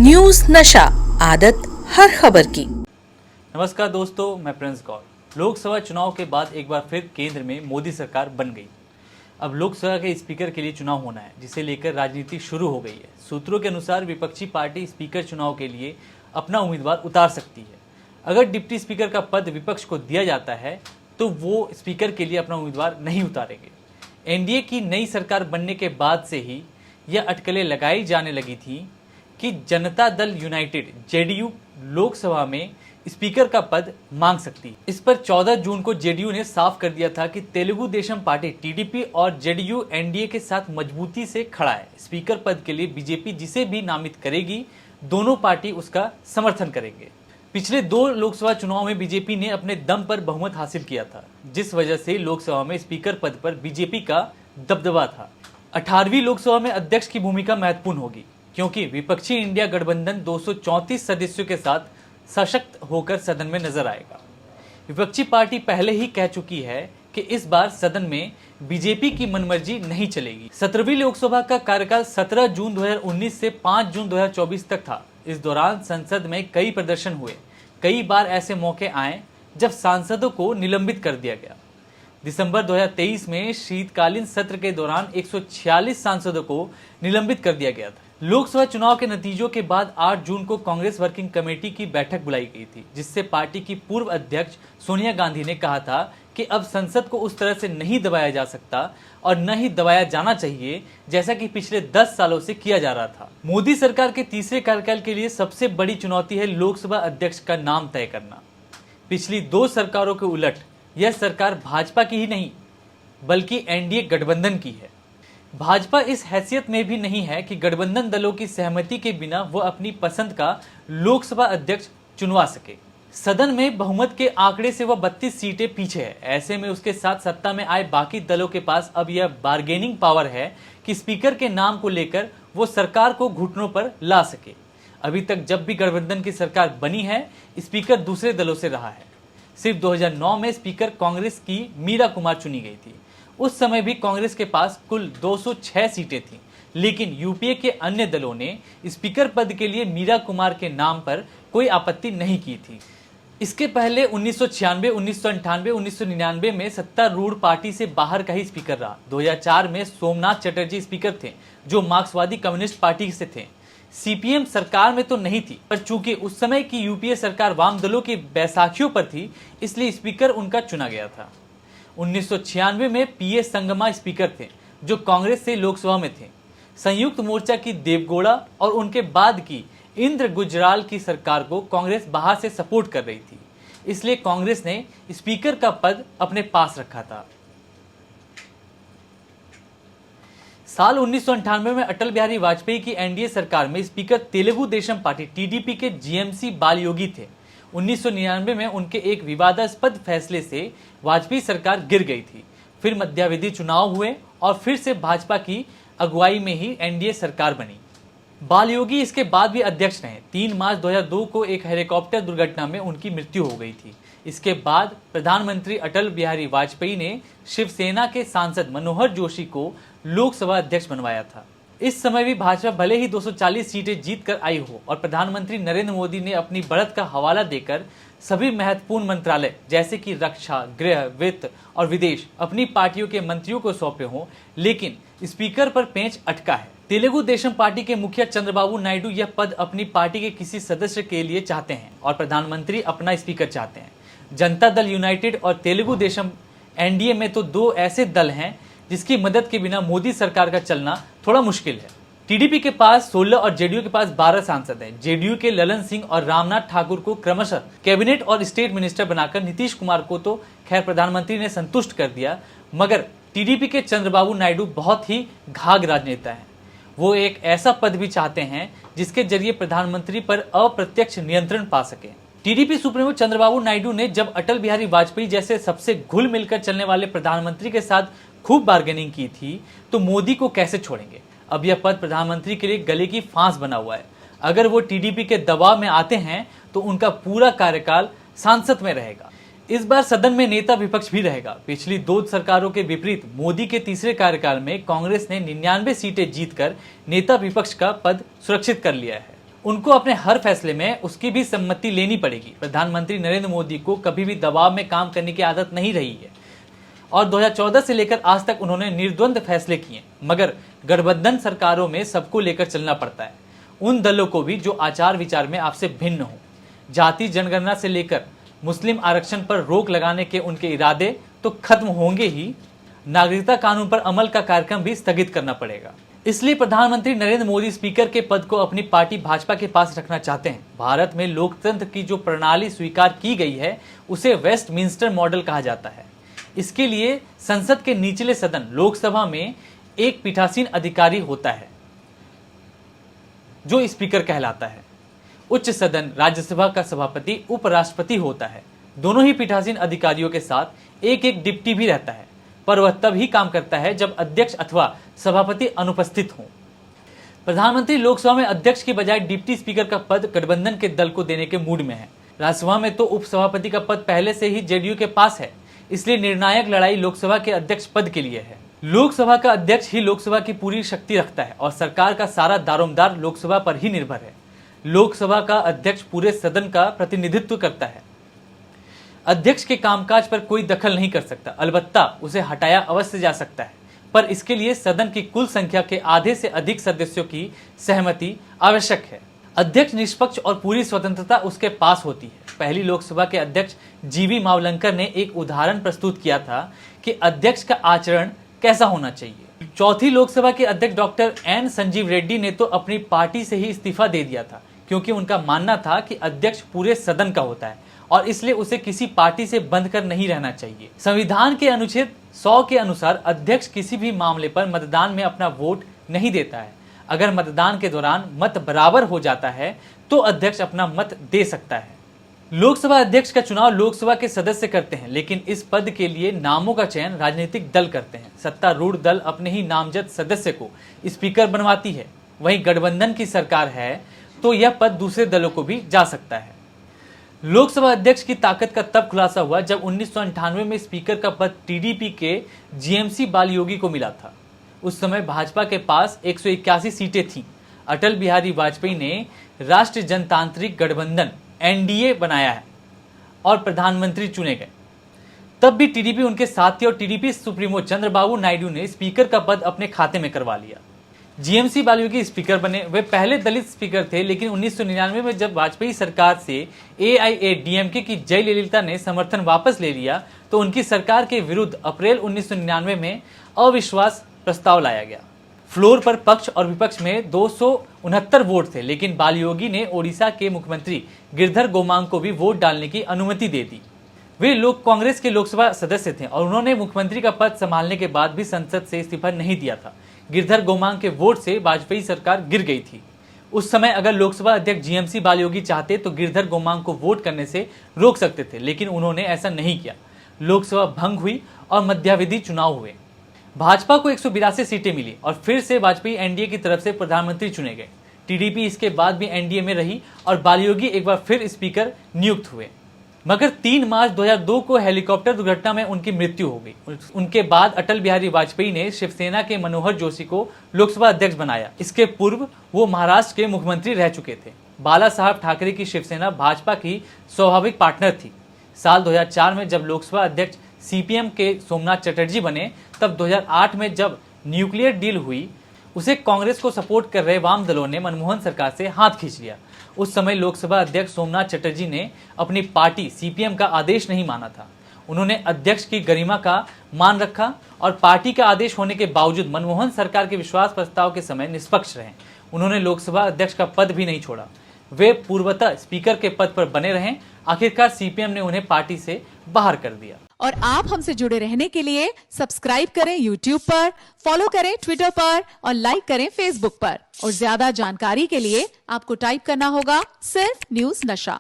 News नशा, आदत हर खबर की। नमस्कार दोस्तों, मैं प्रिंस गौर। लोकसभा चुनाव के बाद एक बार फिर केंद्र में मोदी सरकार बन गई। अब लोकसभा के स्पीकर के लिए चुनाव होना है, जिसे लेकर राजनीति शुरू हो गई है। सूत्रों के अनुसार विपक्षी पार्टी स्पीकर चुनाव के लिए अपना उम्मीदवार उतार सकती है। अगर डिप्टी स्पीकर का पद विपक्ष को दिया जाता है तो वो स्पीकर के लिए अपना उम्मीदवार नहीं उतारेंगे। एनडीए की नई सरकार बनने के बाद से ही यह अटकलें लगाई जाने लगी थी कि जनता दल यूनाइटेड जेडीयू लोकसभा में स्पीकर का पद मांग सकती है। इस पर 14 जून को जेडीयू ने साफ कर दिया था कि तेलुगु देशम पार्टी टीडीपी और जेडीयू एनडीए के साथ मजबूती से खड़ा है। स्पीकर पद के लिए बीजेपी जिसे भी नामित करेगी, दोनों पार्टी उसका समर्थन करेंगे। पिछले 2 लोकसभा चुनाव में बीजेपी ने अपने दम पर बहुमत हासिल किया था, जिस वजह से लोकसभा में स्पीकर पद पर बीजेपी का दबदबा था। 18वीं लोकसभा में अध्यक्ष की भूमिका महत्वपूर्ण होगी, क्योंकि विपक्षी इंडिया गठबंधन 234 सदस्यों के साथ सशक्त होकर सदन में नजर आएगा। विपक्षी पार्टी पहले ही कह चुकी है कि इस बार सदन में बीजेपी की मनमर्जी नहीं चलेगी। 17वीं लोकसभा का कार्यकाल 17 जून 2019 से 5 जून 2024 तक था। इस दौरान संसद में कई प्रदर्शन हुए। कई बार ऐसे मौके आए जब सांसदों को निलंबित कर दिया गया। दिसंबर 2023 में शीतकालीन सत्र के दौरान 146 सांसदों को निलंबित कर दिया गया था। लोकसभा चुनाव के नतीजों के बाद 8 जून को कांग्रेस वर्किंग कमेटी की बैठक बुलाई गई थी, जिससे पार्टी की पूर्व अध्यक्ष सोनिया गांधी ने कहा था कि अब संसद को उस तरह से नहीं दबाया जा सकता और न ही दबाया जाना चाहिए जैसा कि पिछले 10 सालों से किया जा रहा था। मोदी सरकार के तीसरे कार्यकाल के लिए सबसे बड़ी चुनौती है लोकसभा अध्यक्ष का नाम तय करना। पिछली 2 सरकारों के उलट यह सरकार भाजपा की ही नहीं बल्कि एनडीए गठबंधन की है। भाजपा इस हैसियत में भी नहीं है कि गठबंधन दलों की सहमति के बिना वो अपनी पसंद का लोकसभा अध्यक्ष चुनवा सके। सदन में बहुमत के आंकड़े से वह 32 सीटें पीछे है। ऐसे में उसके साथ सत्ता में आए बाकी दलों के पास अब यह बार्गेनिंग पावर है कि स्पीकर के नाम को लेकर वो सरकार को घुटनों पर ला सके। अभी तक जब भी गठबंधन की सरकार बनी है, स्पीकर दूसरे दलों से रहा है। सिर्फ 2009 में स्पीकर कांग्रेस की मीरा कुमार चुनी गई थी। उस समय भी कांग्रेस के पास कुल 206 सीटें थीं, लेकिन यूपीए के अन्य दलों ने स्पीकर पद के लिए मीरा कुमार के नाम पर कोई आपत्ति नहीं की थी। इसके पहले 1996, 1998, 1999 में सत्तारूढ़ पार्टी से बाहर का ही स्पीकर रहा। 2004 में सोमनाथ चटर्जी स्पीकर थे, जो मार्क्सवादी कम्युनिस्ट पार्टी से थे। सीपीएम सरकार में तो नहीं थी, पर चूंकि उस समय की यूपीए सरकार वाम दलों की बैसाखियों पर थी, इसलिए स्पीकर उनका चुना गया था। 1996 में पीएस संगमा स्पीकर थे, जो कांग्रेस से लोकसभा में थे। संयुक्त मोर्चा की देवगौड़ा और उनके बाद की इंद्र गुजराल की सरकार को कांग्रेस बाहर से सपोर्ट कर रही थी, इसलिए कांग्रेस ने स्पीकर का पद अपने पास रखा था। साल 1998 में अटल बिहारी वाजपेयी की एनडीए सरकार में speaker Telugu Desam party TDP के जीएमसी बालयोगी थे। 1999 में उनके एक विवादास्पद फैसले से वाजपेयी सरकार गिर गई थी। फिर मध्यावधि चुनाव हुए और फिर से भाजपा की अगुवाई में ही एनडीए सरकार बनी। बालयोगी इसके बाद भी अध्यक्ष रहे। 3 मार्च 2002 को एक हेलीकॉप्टर दुर्घटना में उनकी मृत्यु हो गई थी। इसके बाद प्रधानमंत्री अटल बिहारी वाजपेयी ने शिवसेना के सांसद मनोहर जोशी को लोकसभा अध्यक्ष बनवाया था। इस समय भी भाजपा भले ही 240 सीटें जीत कर आई हो और प्रधानमंत्री नरेंद्र मोदी ने अपनी बढ़त का हवाला देकर सभी महत्वपूर्ण मंत्रालय जैसे कि रक्षा, गृह, वित्त और विदेश अपनी पार्टियों के मंत्रियों को सौंपे हों, लेकिन स्पीकर पर पेंच अटका है। तेलुगु देशम पार्टी के मुखिया चंद्रबाबू नायडू यह पद अपनी पार्टी के किसी सदस्य के लिए चाहते हैं और प्रधानमंत्री अपना स्पीकर चाहते हैं। जनता दल यूनाइटेड और तेलुगु देशम एनडीए में तो 2 ऐसे दल हैं जिसकी मदद के बिना मोदी सरकार का चलना थोड़ा मुश्किल है। टीडीपी के पास 16 और जेडीयू के पास 12 सांसद हैं। जेडीयू के ललन सिंह और रामनाथ ठाकुर को क्रमशः कैबिनेट और स्टेट मिनिस्टर बनाकर नीतीश कुमार को तो खैर प्रधानमंत्री ने संतुष्ट कर दिया, मगर टीडीपी के चंद्रबाबू नायडू बहुत ही घाघ राजनेता हैं। वो एक ऐसा पद भी चाहते हैं जिसके जरिए प्रधानमंत्री पर अप्रत्यक्ष नियंत्रण पा सके। टीडीपी सुप्रीमो चंद्रबाबू नायडू ने जब अटल बिहारी वाजपेयी जैसे सबसे घुल मिलकर चलने वाले प्रधानमंत्री के साथ खूब बार्गेनिंग की थी, तो मोदी को कैसे छोड़ेंगे। अब यह पद प्रधानमंत्री के लिए गले की फांस बना हुआ है। अगर वो टीडीपी के दबाव में आते हैं तो उनका पूरा कार्यकाल सांसद में रहेगा। इस बार सदन में नेता विपक्ष भी रहेगा। पिछली 2 सरकारों के विपरीत मोदी के तीसरे कार्यकाल में कांग्रेस ने 99 सीटें जीतकर नेता विपक्ष का पद सुरक्षित कर लिया है। उनको अपने हर फैसले में उसकी भी सम्मति लेनी पड़ेगी। प्रधानमंत्री नरेंद्र मोदी को कभी भी दबाव में काम करने की आदत नहीं रही है और 2014 से लेकर आज तक उन्होंने निर्द्वंद फैसले किए, मगर गठबंधन सरकारों में सबको लेकर चलना पड़ता है, उन दलों को भी जो आचार विचार में आपसे भिन्न हो। जाति जनगणना से लेकर मुस्लिम आरक्षण पर रोक लगाने के उनके इरादे तो खत्म होंगे ही, नागरिकता कानून पर अमल का कार्यक्रम भी स्थगित करना पड़ेगा। इसलिए प्रधानमंत्री नरेंद्र मोदी स्पीकर के पद को अपनी पार्टी भाजपा के पास रखना चाहते हैं। भारत में लोकतंत्र की जो प्रणाली स्वीकार की गई है उसे वेस्टमिंस्टर मॉडल कहा जाता है। इसके लिए संसद के निचले सदन लोकसभा में एक पीठासीन अधिकारी होता है जो स्पीकर कहलाता है। उच्च सदन राज्यसभा का सभापति उपराष्ट्रपति होता है। दोनों ही पीठासीन अधिकारियों के साथ एक एक डिप्टी भी रहता है, पर वह तब ही काम करता है जब अध्यक्ष अथवा सभापति अनुपस्थित हो। प्रधानमंत्री लोकसभा में अध्यक्ष की बजाय डिप्टी स्पीकर का पद गठबंधन के दल को देने के मूड में है। राज्यसभा में तो उपसभापति का पद पहले से ही जेडीयू के पास है, इसलिए निर्णायक लड़ाई लोकसभा के अध्यक्ष पद के लिए है। लोकसभा का अध्यक्ष ही लोकसभा की पूरी शक्ति रखता है और सरकार का सारा दारोमदार लोकसभा पर ही निर्भर है। लोकसभा का अध्यक्ष पूरे सदन का प्रतिनिधित्व करता है। अध्यक्ष के कामकाज पर कोई दखल नहीं कर सकता, अलबत्ता उसे हटाया अवश्य जा सकता है, पर इसके लिए सदन की कुल संख्या के आधे से अधिक सदस्यों की सहमति आवश्यक है। अध्यक्ष निष्पक्ष और पूरी स्वतंत्रता उसके पास होती है। पहली लोकसभा के अध्यक्ष जीवी मावलंकर ने एक उदाहरण प्रस्तुत किया था कि अध्यक्ष का आचरण कैसा होना चाहिए। चौथी लोकसभा के अध्यक्ष डॉक्टर एन संजीव रेड्डी ने तो अपनी पार्टी से ही इस्तीफा दे दिया था, क्योंकि उनका मानना था कि अध्यक्ष पूरे सदन का होता है और इसलिए उसे किसी पार्टी से बंध कर नहीं रहना चाहिए। संविधान के अनुच्छेद 100 के अनुसार अध्यक्ष किसी भी मामले पर मतदान में अपना वोट नहीं देता है। अगर मतदान के दौरान मत बराबर हो जाता है तो अध्यक्ष अपना मत दे सकता है। लोकसभा अध्यक्ष का चुनाव लोकसभा के सदस्य करते हैं, लेकिन इस पद के लिए नामों का चयन राजनीतिक दल करते हैं। सत्तारूढ़ दल अपने ही नामजद सदस्य को स्पीकर बनवाती है। वहीं गठबंधन की सरकार है तो यह पद दूसरे दलों को भी जा सकता है। लोकसभा अध्यक्ष की ताकत का तब खुलासा हुआ जब 1998 में स्पीकर का पद टीडीपी के जीएमसी बालयोगी को मिला था। उस समय भाजपा के पास 181 सीटें थीं। अटल बिहारी वाजपेयी ने राष्ट्रीय जनतांत्रिक गठबंधन एनडीए बनाया है और प्रधानमंत्री चुने गए। तब भी टीडीपी उनके साथी और टीडीपी सुप्रीमो चंद्रबाबू नायडू ने स्पीकर का पद अपने खाते में करवा लिया। जीएमसी बालयोगी स्पीकर बने। वे पहले दलित स्पीकर थे, लेकिन 1999 में जब वाजपेयी सरकार से एआईएडीएमके की जयललिता ने समर्थन वापस ले लिया तो उनकी सरकार के विरुद्ध अप्रैल 1999 में अविश्वास प्रस्ताव लाया गया। फ्लोर पर पक्ष और विपक्ष में 269 वोट थे, लेकिन बालयोगी ने ओडिशा के मुख्यमंत्री गिरधर गोमांग को भी वोट डालने की अनुमति दे दी। वे लोग कांग्रेस के लोकसभा सदस्य थे और उन्होंने मुख्यमंत्री का पद संभालने के बाद भी संसद से इस्तीफा नहीं दिया था। गिरधर गोमांग के वोट से वाजपेयी सरकार गिर गई थी। उस समय अगर लोकसभा अध्यक्ष जीएमसी बालयोगी चाहते तो गिरधर गोमांग को वोट करने से रोक सकते थे, लेकिन उन्होंने ऐसा नहीं किया। लोकसभा भंग हुई और मध्यावधि चुनाव हुए। भाजपा को 182 सीटें मिली और फिर से वाजपेयी एनडीए की तरफ से प्रधानमंत्री चुने गए। टीडीपी इसके बाद भी एनडीए में रही और बालयोगी एक बार फिर स्पीकर नियुक्त हुए, मगर 3 मार्च 2002 को हेलीकॉप्टर दुर्घटना में उनकी मृत्यु हो गई। उनके बाद अटल बिहारी वाजपेयी ने शिवसेना के मनोहर जोशी को लोकसभा अध्यक्ष बनाया। इसके पूर्व वो महाराष्ट्र के मुख्यमंत्री रह चुके थे। बाला साहब ठाकरे की शिवसेना भाजपा की स्वाभाविक पार्टनर थी। साल 2004 में जब लोकसभा अध्यक्ष सीपीएम के सोमनाथ चटर्जी बने, तब 2008 में जब न्यूक्लियर डील हुई उसे कांग्रेस को सपोर्ट कर रहे वाम दलों ने मनमोहन सरकार से हाथ खींच लिया। उस समय लोकसभा अध्यक्ष सोमनाथ चटर्जी ने अपनी पार्टी सीपीएम का आदेश नहीं माना था। उन्होंने अध्यक्ष की गरिमा का मान रखा और पार्टी का आदेश होने के बावजूद मनमोहन सरकार के विश्वास प्रस्ताव के समय निष्पक्ष रहे। उन्होंने लोकसभा अध्यक्ष का पद भी नहीं छोड़ा। वे पूर्वतः स्पीकर के पद पर बने रहे। आखिरकार सीपीएम ने उन्हें पार्टी से बाहर कर दिया। और आप हमसे जुड़े रहने के लिए सब्सक्राइब करें YouTube पर, फॉलो करें Twitter पर और लाइक करें Facebook पर। और ज्यादा जानकारी के लिए आपको टाइप करना होगा सिर्फ न्यूज नशा।